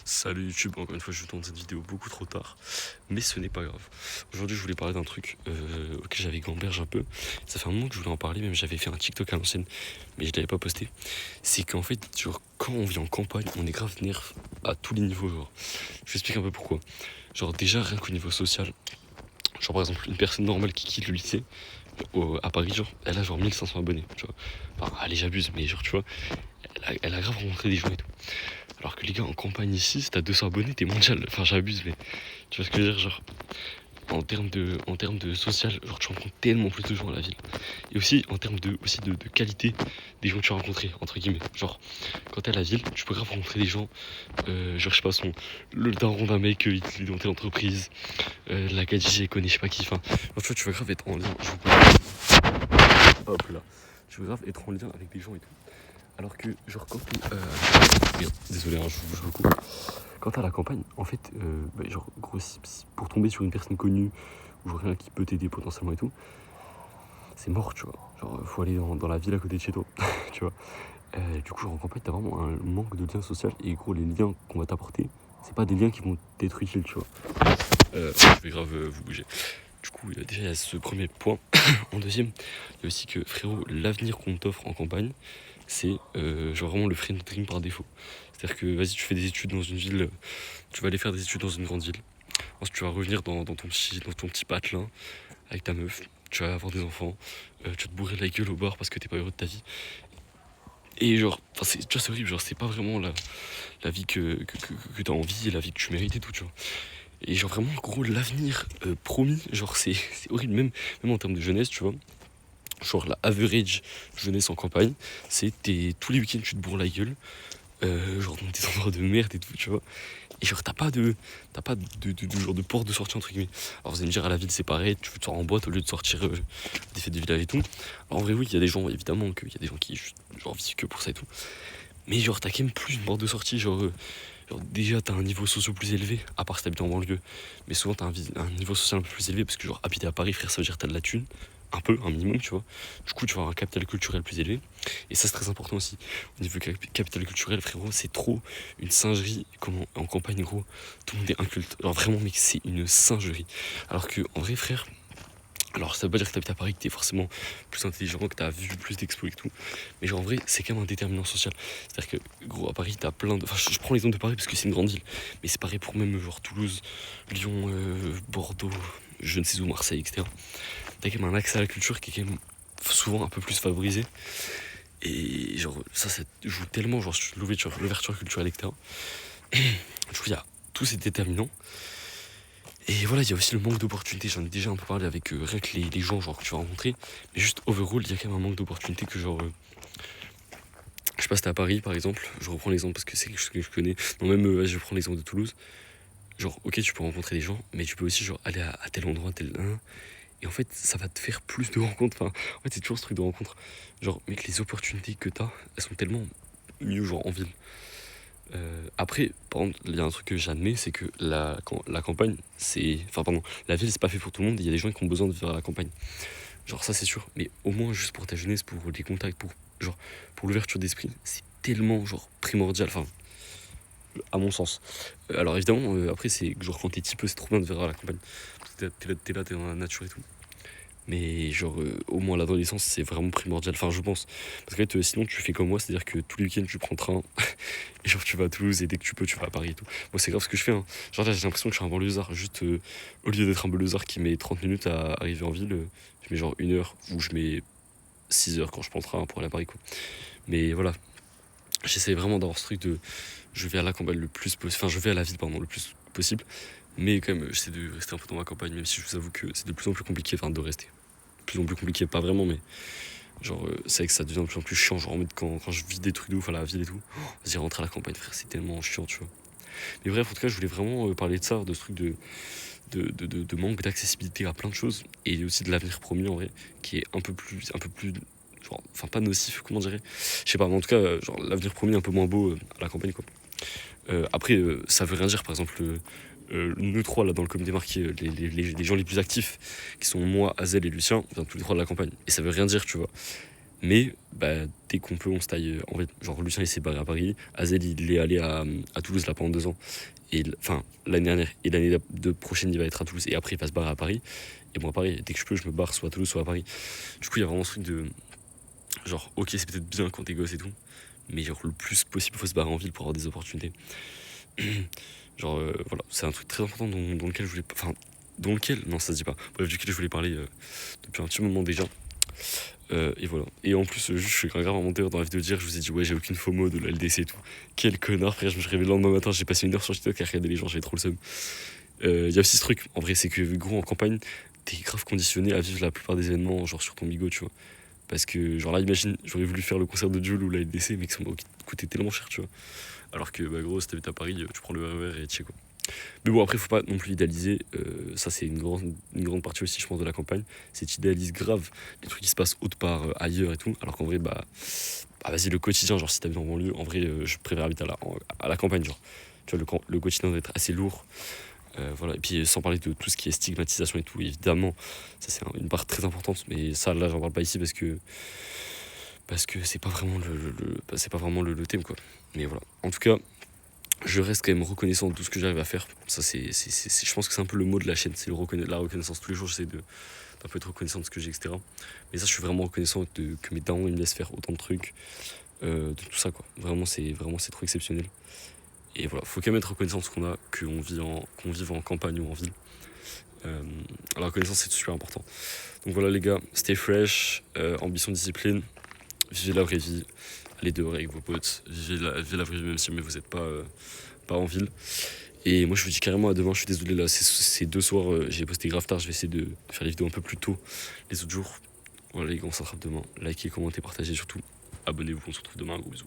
Salut YouTube, encore une fois je tourne cette vidéo beaucoup trop tard, mais ce n'est pas grave. Aujourd'hui je voulais parler d'un truc auquel j'avais gamberge un peu. Ça fait un moment que je voulais en parler, même j'avais fait un TikTok à l'ancienne, mais je l'avais pas posté. C'est qu'en fait, genre, quand on vit en campagne, on est grave nerf à tous les niveaux. Genre. Je vous explique un peu pourquoi. Genre déjà rien qu'au niveau social, genre par exemple une personne normale qui quitte le lycée à Paris, genre, elle a genre 1500 abonnés, tu vois. Enfin, allez j'abuse, mais genre tu vois, elle a grave rencontré des gens et tout. Alors que les gars, en campagne ici, si t'as 200 abonnés, t'es mondial. Enfin, j'abuse, mais tu vois ce que je veux dire, genre, en termes de social, genre, tu rencontres tellement plus de gens à la ville. Et aussi, en termes de qualité des gens que tu as rencontrés, entre guillemets. Genre, quand t'es à la ville, tu peux grave rencontrer des gens, genre, je sais pas, le daron d'un mec, il est dans telle entreprise, la gadget, il connaît, je sais pas qui, enfin, genre, tu vois, tu vas grave être en lien. Hop là. Tu vas grave être en lien avec des gens et tout. Alors que, genre, quand t'es. Merde, désolé, hein, je vous coupe. Quand t'es à la campagne, en fait, genre, gros, pour tomber sur une personne connue, ou genre rien qui peut t'aider potentiellement et tout, c'est mort, tu vois. Genre, faut aller dans la ville à côté de chez toi, tu vois. Du coup, genre, en campagne, t'as vraiment un manque de lien social, et gros, les liens qu'on va t'apporter, c'est pas des liens qui vont t'être utiles, tu vois. Je vais grave vous bouger. Du coup, déjà, il y a ce premier point. En deuxième, il y a aussi que, frérot, l'avenir qu'on t'offre en campagne, c'est genre vraiment le friend dream par défaut. C'est-à-dire que vas-y, tu fais des études dans une ville, tu vas aller faire des études dans une grande ville. Ensuite, tu vas revenir dans ton petit patelin avec ta meuf, tu vas avoir des enfants, tu vas te bourrer la gueule au bar parce que t'es pas heureux de ta vie. Et genre, tu vois, c'est horrible, genre, c'est pas vraiment la vie que t'as envie et la vie que tu mérites et tout, tu vois. Et genre, vraiment, gros, l'avenir promis, genre, c'est horrible, même en termes de jeunesse, tu vois. Genre, la average jeunesse en campagne, c'est tous les week-ends, tu te bourres la gueule. Genre dans des endroits de merde et tout, tu vois. Et genre, t'as pas de genre de porte de sortie, entre guillemets. Alors, vous allez me dire, à la ville, c'est pareil, tu sors en boîte au lieu de sortir des fêtes de village et tout. Alors, en vrai, oui, il y a des gens, évidemment, qu'il y a des gens qui, genre, vivent que pour ça et tout. Mais genre, t'as quand même plus une porte de sortie, genre déjà, t'as un niveau social plus élevé, à part si t'habites en banlieue. Mais souvent, t'as un niveau social un peu plus élevé, parce que, genre, habiter à Paris, frère, ça veut dire que t'as de la thune. Un peu, un minimum, tu vois. Du coup, tu vas avoir un capital culturel plus élevé. Et ça, c'est très important aussi. Au niveau capital culturel, frérot, c'est trop une singerie. Comment, en campagne, gros, tout le monde est inculte. Alors, vraiment, mec, c'est une singerie. Alors que, en vrai, frère, alors ça veut pas dire que t'habites à Paris, que t'es forcément plus intelligent, que t'as vu plus d'expos et tout. Mais genre en vrai, c'est quand même un déterminant social. C'est-à-dire que, gros, à Paris, t'as plein de. Enfin, je prends l'exemple de Paris parce que c'est une grande ville. Mais c'est pareil pour même genre Toulouse, Lyon, Bordeaux, je ne sais où, Marseille, etc. T'as quand même un accès à la culture qui est quand même souvent un peu plus favorisé. Et genre, ça joue tellement genre sur l'ouverture culturelle, etc. Du coup, il y a tous ces déterminants. Et voilà, il y a aussi le manque d'opportunités. J'en ai déjà un peu parlé avec rien que les gens genre, que tu vas rencontrer. Mais juste overall, il y a quand même un manque d'opportunités que genre. Je sais pas si t'es à Paris par exemple. Je reprends l'exemple parce que c'est quelque chose que je connais. Non, même je prends l'exemple de Toulouse. Genre, ok, tu peux rencontrer des gens, mais tu peux aussi genre aller à tel endroit, tel un. Et en fait, ça va te faire plus de rencontres. Enfin, en fait, c'est toujours ce truc de rencontre. Genre, mec, les opportunités que t'as, elles sont tellement mieux genre en ville. Après, par contre, il y a un truc que j'admets, c'est que la campagne, c'est. Enfin, pardon, la ville, c'est pas fait pour tout le monde. Il y a des gens qui ont besoin de vivre à la campagne. Genre, ça, c'est sûr. Mais au moins, juste pour ta jeunesse, pour les contacts, pour l'ouverture d'esprit, c'est tellement, genre, primordial. Enfin, à mon sens. Alors, évidemment, après, c'est genre, quand t'es petit peu, c'est trop bien de vivre à la campagne. Parce que t'es dans la nature et tout. Mais genre, au moins l'adolescence, c'est vraiment primordial. Enfin, je pense. Parce que sinon, tu fais comme moi, c'est-à-dire que tous les week-ends, tu prends le train. Et genre, tu vas à Toulouse et dès que tu peux, tu vas à Paris et tout. Moi, c'est grave ce que je fais. Hein. Genre, là, j'ai l'impression que je suis un banlieusard. Juste, au lieu d'être un banlieusard qui met 30 minutes à arriver en ville, je mets genre 1 heure ou je mets 6 heures quand je prends le train pour aller à Paris, quoi. Mais voilà, j'essaie vraiment d'avoir ce truc de. Je vais à la campagne le plus possible. Enfin, je vais à la ville, pardon, le plus possible. Mais quand même, j'essaie de rester un peu dans ma campagne, même si je vous avoue que c'est de plus en plus compliqué, enfin, de rester. Plus en plus compliqué, pas vraiment, mais genre, c'est vrai que ça devient de plus en plus chiant. Genre, en mode, quand je vis des trucs de ouf à la ville et tout, vas-y, rentrer à la campagne, frère, c'est tellement chiant, tu vois. Mais bref, en tout cas, je voulais vraiment parler de ça, de ce truc de manque d'accessibilité à plein de choses, et aussi de l'avenir promis, en vrai, qui est un peu plus, genre, enfin, pas nocif, comment dirais je sais pas, mais en tout cas, genre, l'avenir promis un peu moins beau à la campagne, quoi. Après, ça veut rien dire, par exemple. Nous trois là dans le comité marqué, les gens les plus actifs qui sont moi, Azel et Lucien, on vient tous les trois de la campagne. Et ça veut rien dire, tu vois. Mais dès qu'on peut, on se taille. En fait, genre Lucien il s'est barré à Paris, Azel il est allé à Toulouse là pendant 2 ans. Et enfin, l'année dernière et l'année de prochaine il va être à Toulouse et après il va se barrer à Paris. Et moi pareil, dès que je peux, je me barre soit à Toulouse soit à Paris. Du coup, il y a vraiment ce truc de genre, ok, c'est peut-être bien quand t'es gosse et tout, mais genre le plus possible, faut se barrer en ville pour avoir des opportunités. Genre, voilà, c'est un truc très important dans lequel je voulais. Enfin, dans lequel, non, ça se dit pas. Bref, duquel je voulais parler depuis un petit moment déjà. Et voilà. Et en plus, juste, je suis grave menteur dans la vidéo de dire, je vous ai dit, ouais, j'ai aucune FOMO de la LDC et tout. Quel connard, frère, je me suis réveillé le lendemain matin, j'ai passé 1 heure sur TikTok à regarder les gens, j'avais trop le seum. Il y a aussi ce truc, en vrai, c'est que gros, en campagne, t'es grave conditionné à vivre la plupart des événements, genre sur ton bigot, tu vois. Parce que, genre là, imagine, j'aurais voulu faire le concert de Jul ou la LDC, mais que ça m'a coûté tellement cher, tu vois. Alors que, gros, si t'habites à Paris, tu prends le RER et tu sais quoi. Mais bon, après, faut pas non plus idéaliser. Ça, c'est une grande partie aussi, je pense, de la campagne. C'est idéalises grave les trucs qui se passent autre part, ailleurs et tout. Alors qu'en vrai, vas-y, le quotidien, genre si t'habites en banlieue, en vrai, je préfère habiter à la campagne, genre. Tu vois, le quotidien doit être assez lourd. Voilà. Et puis, sans parler de tout ce qui est stigmatisation et tout, évidemment, ça c'est une part très importante. Mais ça, là, j'en parle pas ici parce que c'est pas vraiment c'est pas vraiment le thème, quoi. Mais voilà. En tout cas, je reste quand même reconnaissant de tout ce que j'arrive à faire. Ça, je pense que c'est un peu le mot de la chaîne, c'est la reconnaissance. Tous les jours, j'essaie d'un peu être reconnaissant de ce que j'ai, etc. Mais ça, je suis vraiment reconnaissant que mes darons ils me laissent faire autant de trucs, de tout ça, quoi. Vraiment, c'est trop exceptionnel. Et voilà, faut quand même être reconnaissant de ce qu'on a, qu'on vive en campagne ou en ville. La reconnaissance, c'est super important. Donc voilà, les gars, stay fresh, ambition, discipline, vivez la vraie vie, allez dehors avec vos potes, vivez la vraie vie même si vous n'êtes pas en ville. Et moi je vous dis carrément à demain, je suis désolé là, ces 2 soirs, j'ai posté grave tard, je vais essayer de faire les vidéos un peu plus tôt les autres jours. Voilà les gars, on se rattrape demain, likez, commentez, partagez surtout, abonnez-vous, on se retrouve demain, un gros bisou.